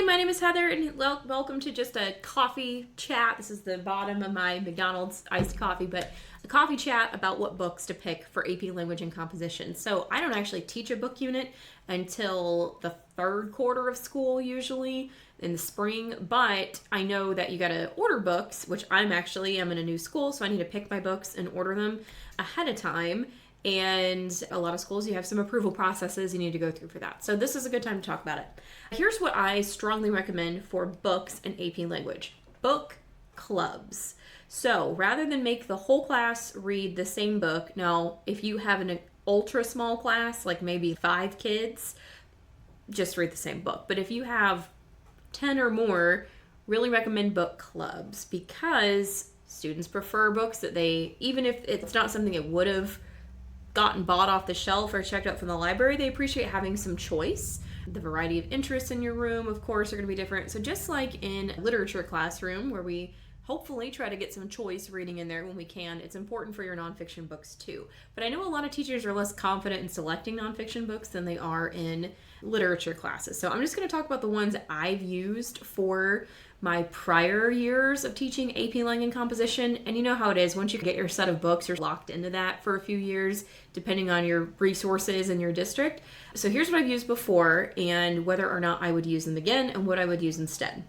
my name is Heather, and welcome to just a coffee chat. This is the bottom of my McDonald's iced coffee, but a coffee chat about what books to pick for AP Language and Composition. So I don't actually teach a book unit until the third quarter of school, usually in the spring, but I know that you got to order books, which I'm in a new school, so I need to pick my books and order them ahead of time. And a lot of schools, you have some approval processes you need to go through for that. So this is a good time to talk about it. Here's what I strongly recommend for books and AP language. Book clubs. So rather than make the whole class read the same book, now if you have an ultra small class, like maybe 5 kids, just read the same book. But if you have 10 or more, really recommend book clubs because students prefer books that they, even if it's not something that would have gotten bought off the shelf or checked out from the library, they appreciate having some choice. The variety of interests in your room, of course, are going to be different. So just like in literature classroom, where we hopefully try to get some choice reading in there when we can, it's important for your nonfiction books too. But I know a lot of teachers are less confident in selecting nonfiction books than they are in literature classes. So I'm just going to talk about the ones I've used for my prior years of teaching AP Lang and Composition. And you know how it is, once you get your set of books, you're locked into that for a few years, depending on your resources in your district. So here's what I've used before and whether or not I would use them again and what I would use instead.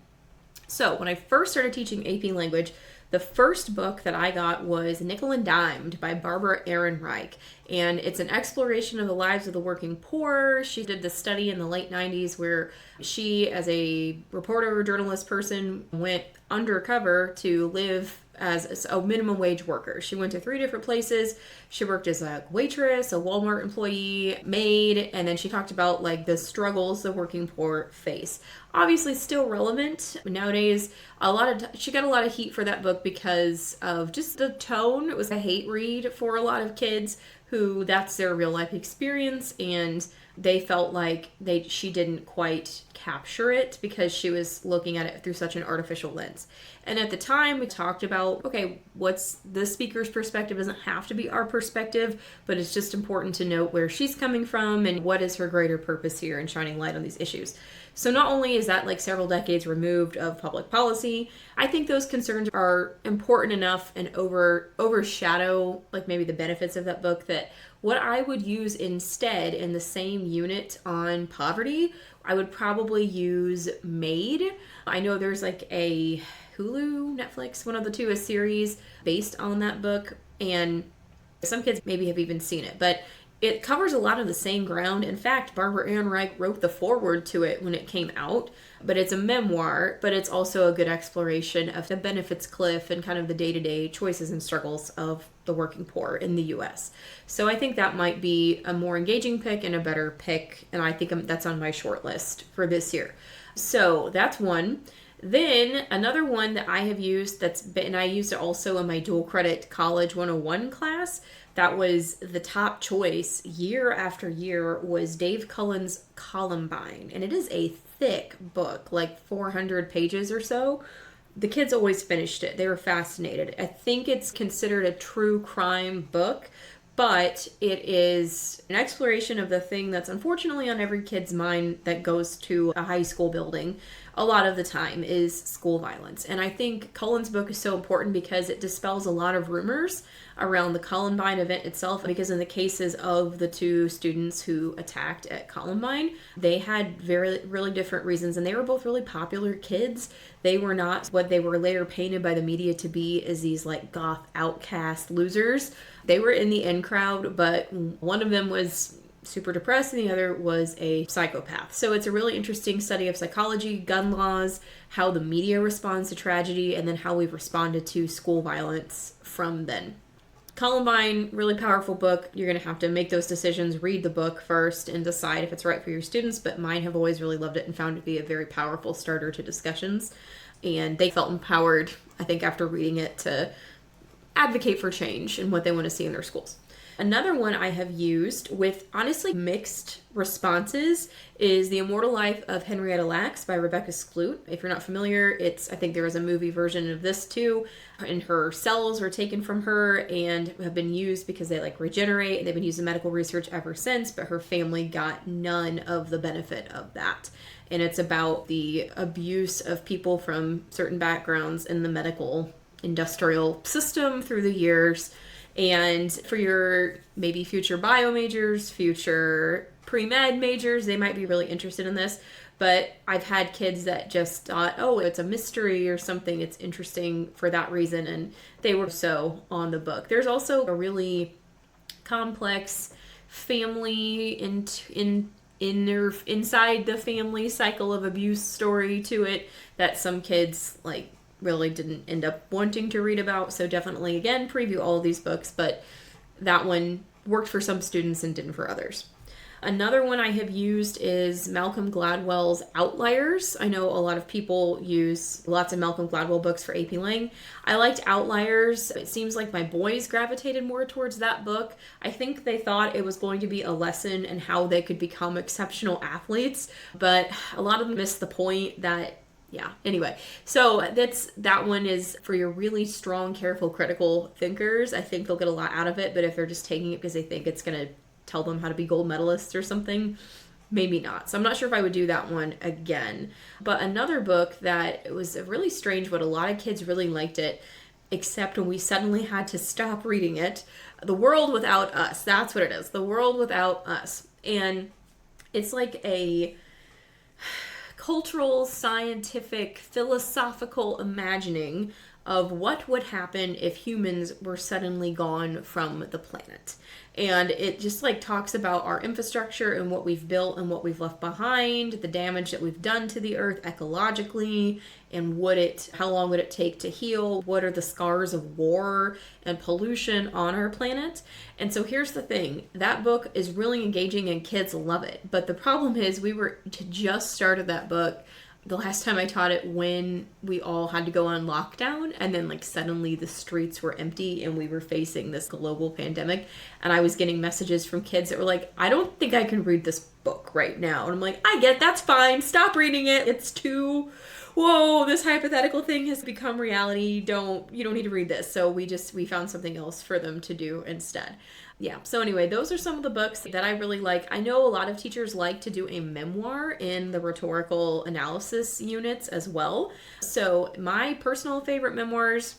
So when I first started teaching AP Language, the first book that I got was Nickel and Dimed by Barbara Ehrenreich, and it's an exploration of the lives of the working poor. She did this study in the late 90s where she, as a reporter or journalist person, went undercover to live as a minimum wage worker. She went to 3 different places. She worked as a waitress, a Walmart employee, maid, and then she talked about like the struggles the working poor face. Obviously still relevant nowadays. She got a lot of heat for that book because of just the tone. It was a hate read for a lot of kids who that's their real life experience, and they felt like she didn't quite capture it because she was looking at it through such an artificial lens. And at the time we talked about, okay, what's the speaker's perspective doesn't have to be our perspective, but it's just important to note where she's coming from and what is her greater purpose here in shining light on these issues. So not only is that like several decades removed of public policy, I think those concerns are important enough and overshadow like maybe the benefits of that book that what I would use instead in the same unit on poverty, I would probably use Maid. I know there's like a Hulu, Netflix, one of the two, a series based on that book, and some kids maybe have even seen it, but it covers a lot of the same ground. In fact, Barbara Ehrenreich wrote the foreword to it when it came out, but it's a memoir, but it's also a good exploration of the benefits cliff and kind of the day-to-day choices and struggles of the working poor in the U.S. So I think that might be a more engaging pick and a better pick, and I think that's on my short list for this year. So that's one. Then another one that I have used and I used it also in my dual credit college 101 class, that was the top choice year after year, was Dave Cullen's Columbine. And it is a thick book, like 400 pages or so. The kids always finished it. They were fascinated. I think it's considered a true crime book, but it is an exploration of the thing that's unfortunately on every kid's mind that goes to a high school building a lot of the time, is school violence. And I think Cullen's book is so important because it dispels a lot of rumors around the Columbine event itself, because in the cases of the 2 students who attacked at Columbine, they had really different reasons, and they were both really popular kids. They were not what they were later painted by the media to be, as these like goth outcast losers. They were in the in crowd, but one of them was super depressed and the other was a psychopath. So it's a really interesting study of psychology, gun laws, how the media responds to tragedy, and then how we've responded to school violence from then. Columbine, really powerful book. You're going to have to make those decisions, read the book first, and decide if it's right for your students, but mine have always really loved it and found it to be a very powerful starter to discussions. And they felt empowered, I think, after reading it to advocate for change and what they want to see in their schools. Another one I have used with honestly mixed responses is The Immortal Life of Henrietta Lacks by Rebecca Skloot. If you're not familiar, I think there was a movie version of this too, and her cells were taken from her and have been used because they like regenerate. They've been used in medical research ever since, but her family got none of the benefit of that. And it's about the abuse of people from certain backgrounds in the medical industrial system through the years. And for your maybe future bio majors, future pre-med majors, they might be really interested in this. But I've had kids that just thought, oh, it's a mystery or something. It's interesting for that reason. And they were so on the book. There's also a really complex family inside the family cycle of abuse story to it that some kids like really didn't end up wanting to read about. So definitely, again, preview all of these books, but that one worked for some students and didn't for others. Another one I have used is Malcolm Gladwell's Outliers. I know a lot of people use lots of Malcolm Gladwell books for AP Lang. I liked Outliers. It seems like my boys gravitated more towards that book. I think they thought it was going to be a lesson in how they could become exceptional athletes, but a lot of them missed the point that anyway, so that one is for your really strong, careful, critical thinkers. I think they'll get a lot out of it, but if they're just taking it because they think it's going to tell them how to be gold medalists or something, maybe not. So I'm not sure if I would do that one again. But another book that was really strange, but a lot of kids really liked it, except when we suddenly had to stop reading it, The World Without Us. That's what it is, The World Without Us. And it's like a cultural, scientific, philosophical imagining of what would happen if humans were suddenly gone from the planet. And it just like talks about our infrastructure and what we've built and what we've left behind, the damage that we've done to the earth ecologically, and how long would it take to heal? What are the scars of war and pollution on our planet? And so here's the thing, that book is really engaging and kids love it. But the problem is we were just started that book the last time I taught it when we all had to go on lockdown, and then like suddenly the streets were empty and we were facing this global pandemic, and I was getting messages from kids that were like, I don't think I can read this book right now. And I'm like, that's fine, stop reading it, it's too, whoa, this hypothetical thing has become reality, you don't need to read this. So we found something else for them to do instead. So anyway, those are some of the books that I really like. I know a lot of teachers like to do a memoir in the rhetorical analysis units as well. So my personal favorite memoirs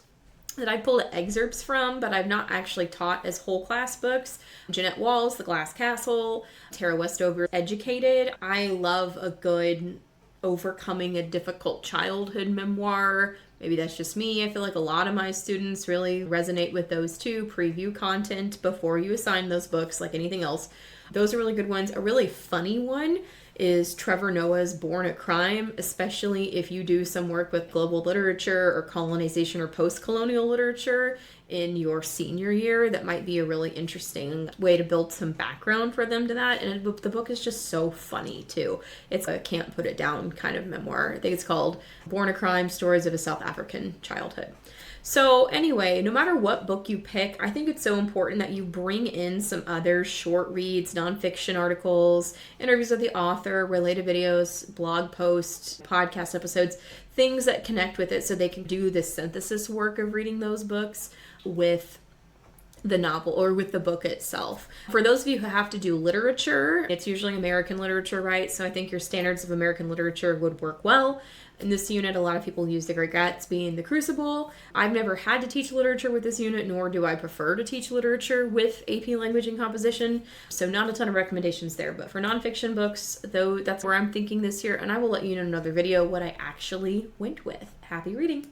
that I pulled excerpts from, but I've not actually taught as whole class books, Jeanette Walls' The Glass Castle, Tara Westover's Educated. I love a good overcoming a difficult childhood memoir. Maybe that's just me. I feel like a lot of my students really resonate with those too. Preview content before you assign those books, like anything else. Those are really good ones. A really funny one is Trevor Noah's Born a Crime, especially if you do some work with global literature or colonization or post-colonial literature in your senior year. That might be a really interesting way to build some background for them to that. And the book is just so funny too. It's a can't put it down kind of memoir. I think it's called Born a Crime, Stories of a South African Childhood. So anyway, no matter what book you pick, I think it's so important that you bring in some other short reads, nonfiction articles, interviews with the author, related videos, blog posts, podcast episodes, things that connect with it so they can do the synthesis work of reading those books with the novel or with the book itself. For those of you who have to do literature, it's usually American literature, right? So I think your standards of American literature would work well. In this unit, a lot of people use The Great Gatsby and The Crucible. I've never had to teach literature with this unit, nor do I prefer to teach literature with AP Language and Composition. So not a ton of recommendations there. But for nonfiction books, though, that's where I'm thinking this year. And I will let you know in another video what I actually went with. Happy reading!